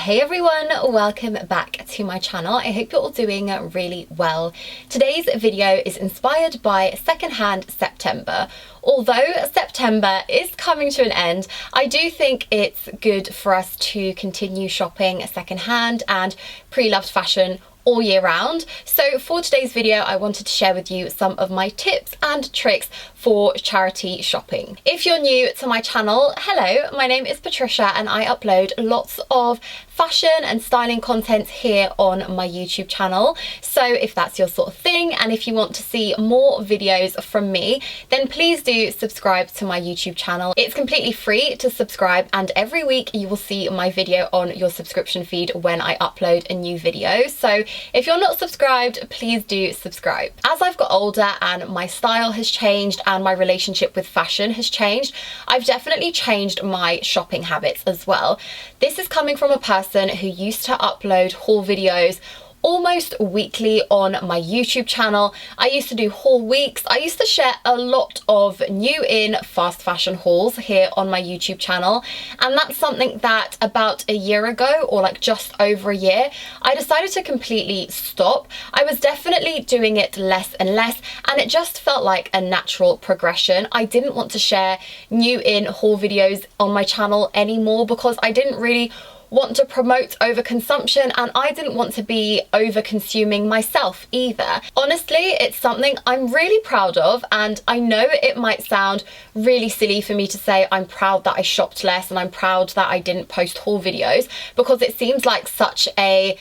Hey everyone, welcome back to my channel. I hope you're all doing really well. Today's video is inspired by secondhand September. Although September is coming to an end, I do think it's good for us to continue shopping secondhand and pre-loved fashion all year round. So for today's video, I wanted to share with you some of my tips and tricks for charity shopping. If you're new to my channel, hello, my name is Patricia and I upload lots of fashion and styling content here on my YouTube channel. So if that's your sort of thing and if you want to see more videos from me, then please do subscribe to my YouTube channel. It's completely free to subscribe and every week you will see my video on your subscription feed when I upload a new video. So if you're not subscribed, please do subscribe. As I've got older and my style has changed and my relationship with fashion has changed, I've definitely changed my shopping habits as well. This is coming from a person who used to upload haul videos almost weekly on my YouTube channel. I used to do haul weeks. I used to share a lot of new in fast fashion hauls here on my YouTube channel. And that's something that about a year ago, or like just over a year, I decided to completely stop. I was definitely doing it less and less, and it just felt like a natural progression. I didn't want to share new in haul videos on my channel anymore because I didn't really want to promote overconsumption and I didn't want to be over consuming myself either. Honestly, it's something I'm really proud of, and I know it might sound really silly for me to say I'm proud that I shopped less and I'm proud that I didn't post haul videos, because it seems like such a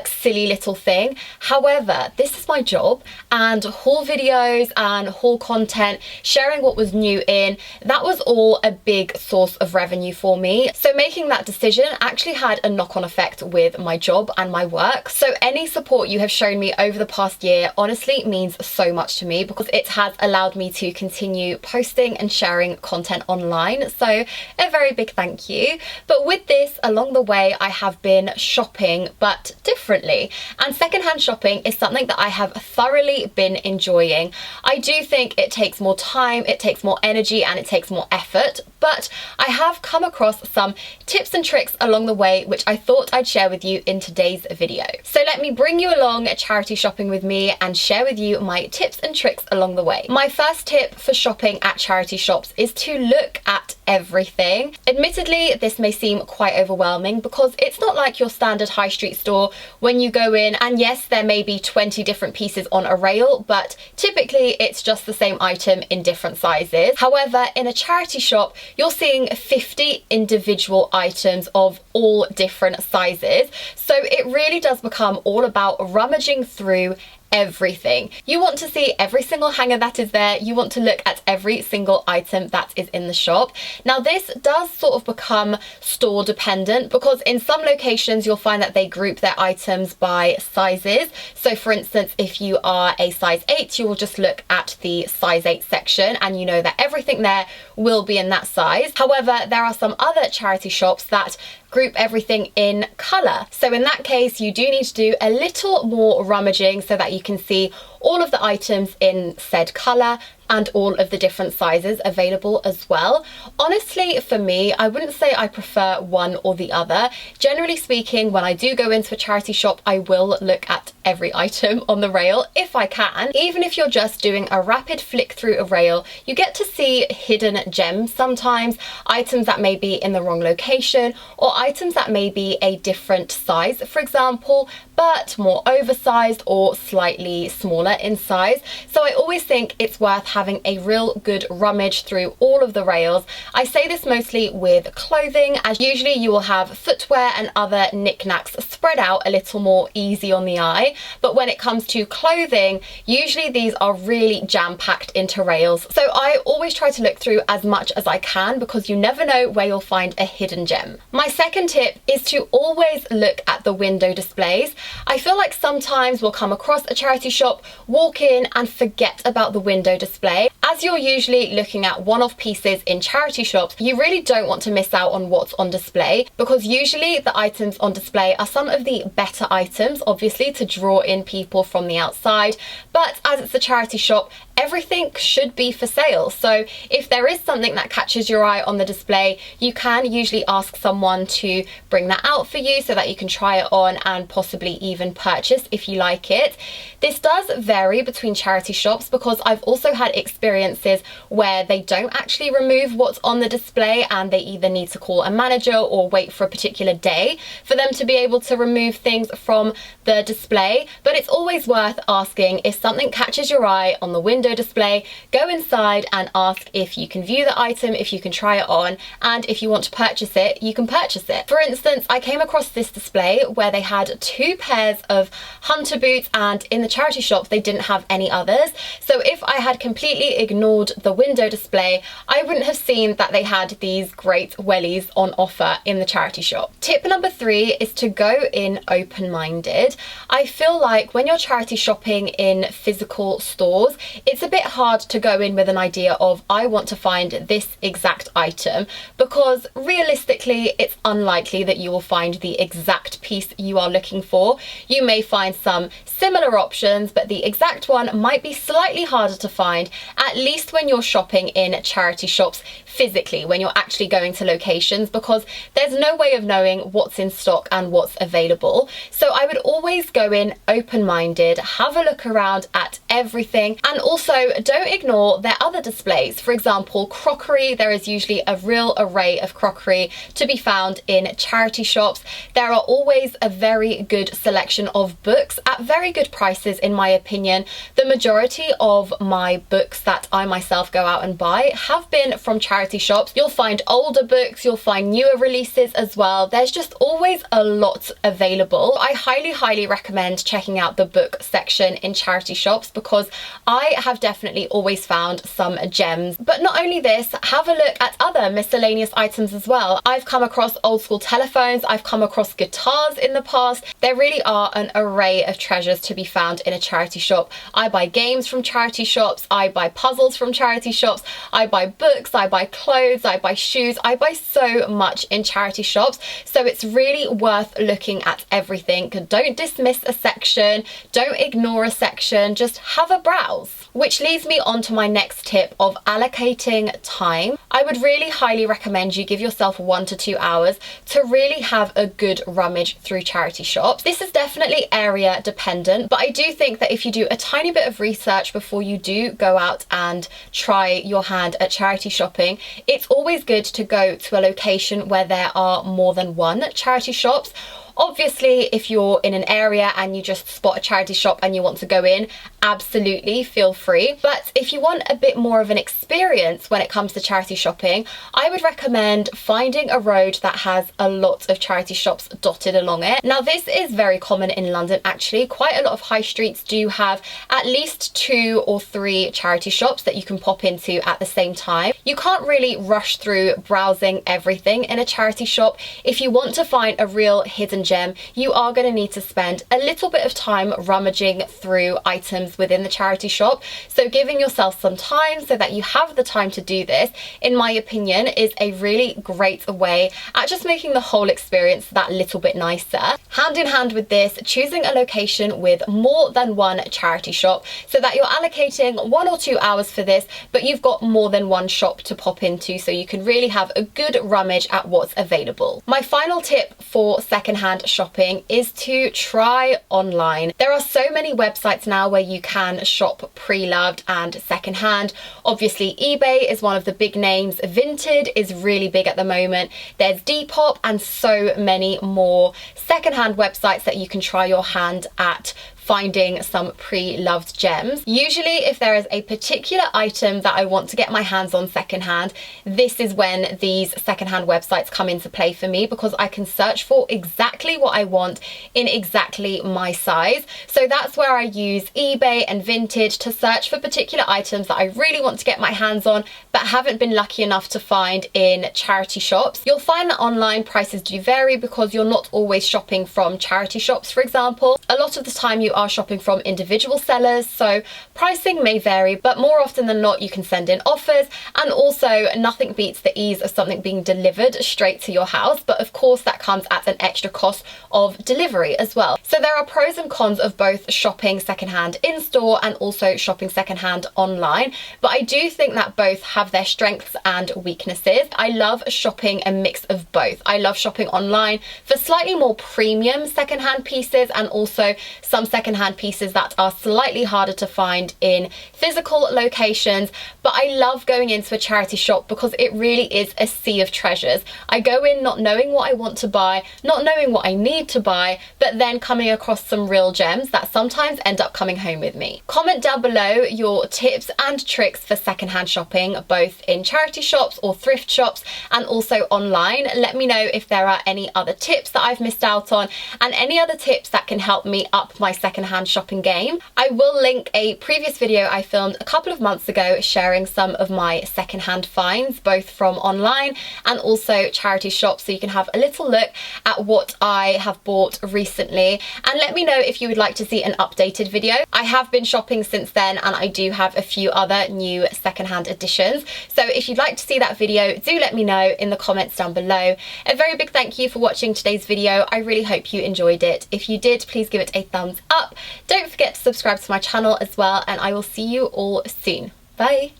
silly little thing. However, this is my job, and haul videos and haul content, sharing what was new in, that was all a big source of revenue for me. So making that decision actually had a knock-on effect with my job and my work. So any support you have shown me over the past year honestly means so much to me, because it has allowed me to continue posting and sharing content online. So a very big thank you. But with this, along the way, I have been shopping, but differently. And secondhand shopping is something that I have thoroughly been enjoying. I do think it takes more time, it takes more energy, and it takes more effort, but I have come across some tips and tricks along the way which I thought I'd share with you in today's video. So let me bring you along charity shopping with me and share with you my tips and tricks along the way. My first tip for shopping at charity shops is to look at everything. Admittedly, this may seem quite overwhelming because it's not like your standard high street store when you go in and yes, there may be 20 different pieces on a rail, but typically it's just the same item in different sizes. However, in a charity shop, you're seeing 50 individual items of all different sizes. So it really does become all about rummaging through everything. You want to see every single hanger that is there. You want to look at every single item that is in the shop. Now this does sort of become store dependent, because in some locations you'll find that they group their items by sizes. So for instance, if you are a size 8, you will just look at the size 8 section and you know that everything there will be in that size. However, there are some other charity shops that group everything in colour. So in that case, you do need to do a little more rummaging so that you can see all of the items in said colour and all of the different sizes available as well. Honestly, for me, I wouldn't say I prefer one or the other. Generally speaking, when I do go into a charity shop, I will look at every item on the rail if I can. Even if you're just doing a rapid flick through a rail, you get to see hidden gems sometimes, items that may be in the wrong location or items that may be a different size, for example, but more oversized or slightly smaller in size. So I always think it's worth having a real good rummage through all of the rails. I say this mostly with clothing, as usually you will have footwear and other knickknacks spread out a little more easy on the eye. But when it comes to clothing, usually these are really jam-packed into rails. So I always try to look through as much as I can, because you never know where you'll find a hidden gem. My second tip is to always look at the window displays. I feel like sometimes we'll come across a charity shop, walk in and forget about the window display. As you're usually looking at one-off pieces in charity shops, you really don't want to miss out on what's on display, because usually the items on display are some of the better items, obviously to draw in people from the outside, but as it's a charity shop, everything should be for sale. So if there is something that catches your eye on the display, you can usually ask someone to bring that out for you so that you can try it on and possibly even purchase if you like it. This does vary between charity shops, because I've also had experiences where they don't actually remove what's on the display and they either need to call a manager or wait for a particular day for them to be able to remove things from the display. But it's always worth asking. If something catches your eye on the window display, go inside and ask if you can view the item, if you can try it on, and if you want to purchase it, you can purchase it. For instance, I came across this display where they had 2 pairs of hunter boots, and in the charity shop they didn't have any others. So if I had completely ignored the window display, I wouldn't have seen that they had these great wellies on offer in the charity shop. Tip number 3 is to go in open-minded. I feel like when you're charity shopping in physical stores, it's a bit hard to go in with an idea of, I want to find this exact item, because realistically it's unlikely that you will find the exact piece you are looking for. You may find some similar options, but the exact one might be slightly harder to find, at least when you're shopping in charity shops physically, when you're actually going to locations, because there's no way of knowing what's in stock and what's available. So I would always go in open-minded, have a look around at everything, and also don't ignore their other displays. For example, crockery. There is usually a real array of crockery to be found in charity shops. There are always a very good selection of books at very good prices, in my opinion. The majority of my books that I myself go out and buy have been from charity shops. You'll find older books, you'll find newer releases as well. There's just always a lot available. I highly recommend checking out the book section in charity shops, because I have definitely always found some gems. But not only this, have a look at other miscellaneous items as well. I've come across old school telephones, I've come across guitars in the past. There really are an array of treasures to be found in a charity shop. I buy games from charity shops, I buy puzzles from charity shops, I buy books, I buy clothes, I buy shoes, I buy so much in charity shops. So it's really worth looking at everything. Don't dismiss a section, don't ignore a section, just have a browse. Which leads me on to my next tip of allocating time. I would really highly recommend you give yourself 1 to 2 hours to really have a good rummage through charity shops. This is definitely area dependent, but I do think that if you do a tiny bit of research before you do go out and try your hand at charity shopping, it's always good to go to a location where there are more than one charity shops. Obviously, if you're in an area and you just spot a charity shop and you want to go in, absolutely feel free. But if you want a bit more of an experience when it comes to charity shopping, I would recommend finding a road that has a lot of charity shops dotted along it. Now, this is very common in London actually. Quite a lot of high streets do have at least 2 or 3 charity shops that you can pop into at the same time. You can't really rush through browsing everything in a charity shop. If you want to find a real hidden gem, you are going to need to spend a little bit of time rummaging through items within the charity shop. So giving yourself some time so that you have the time to do this, in my opinion, is a really great way at just making the whole experience that little bit nicer. Hand in hand with this, choosing a location with more than one charity shop so that you're allocating 1 or 2 hours for this, but you've got more than one shop to pop into, so you can really have a good rummage at what's available. My final tip for secondhand shopping is to try online. There are so many websites now where you can shop pre-loved and secondhand. Obviously eBay is one of the big names. Vinted is really big at the moment. There's Depop and so many more secondhand websites that you can try your hand at finding some pre-loved gems. Usually if there is a particular item that I want to get my hands on secondhand, this is when these secondhand websites come into play for me, because I can search for exactly what I want in exactly my size. So that's where I use eBay and Vintage to search for particular items that I really want to get my hands on but haven't been lucky enough to find in charity shops. You'll find that online prices do vary because you're not always shopping from charity shops, for example. A lot of the time you are shopping from individual sellers, so pricing may vary, but more often than not you can send in offers, and also nothing beats the ease of something being delivered straight to your house, but of course that comes at an extra cost of delivery as well. So there are pros and cons of both shopping secondhand in store and also shopping secondhand online, but I do think that both have their strengths and weaknesses. I love shopping a mix of both. I love shopping online for slightly more premium secondhand pieces, and also some secondhand pieces that are slightly harder to find in physical locations, but I love going into a charity shop because it really is a sea of treasures. I go in not knowing what I want to buy, not knowing what I need to buy, but then coming across some real gems that sometimes end up coming home with me. Comment down below your tips and tricks for secondhand shopping, both in charity shops or thrift shops and also online. Let me know if there are any other tips that I've missed out on and any other tips that can help me up my secondhand shopping game. I will link a previous video I filmed a couple of months ago sharing some of my secondhand finds, both from online and also charity shops, so you can have a little look at what I have bought recently, and let me know if you would like to see an updated video. I have been shopping since then and I do have a few other new secondhand additions, so if you'd like to see that video, do let me know in the comments down below. A very big thank you for watching today's video. I really hope you enjoyed it. If you did, please give it a thumbs up. Don't forget to subscribe to my channel as well, and I will see you all soon. Bye!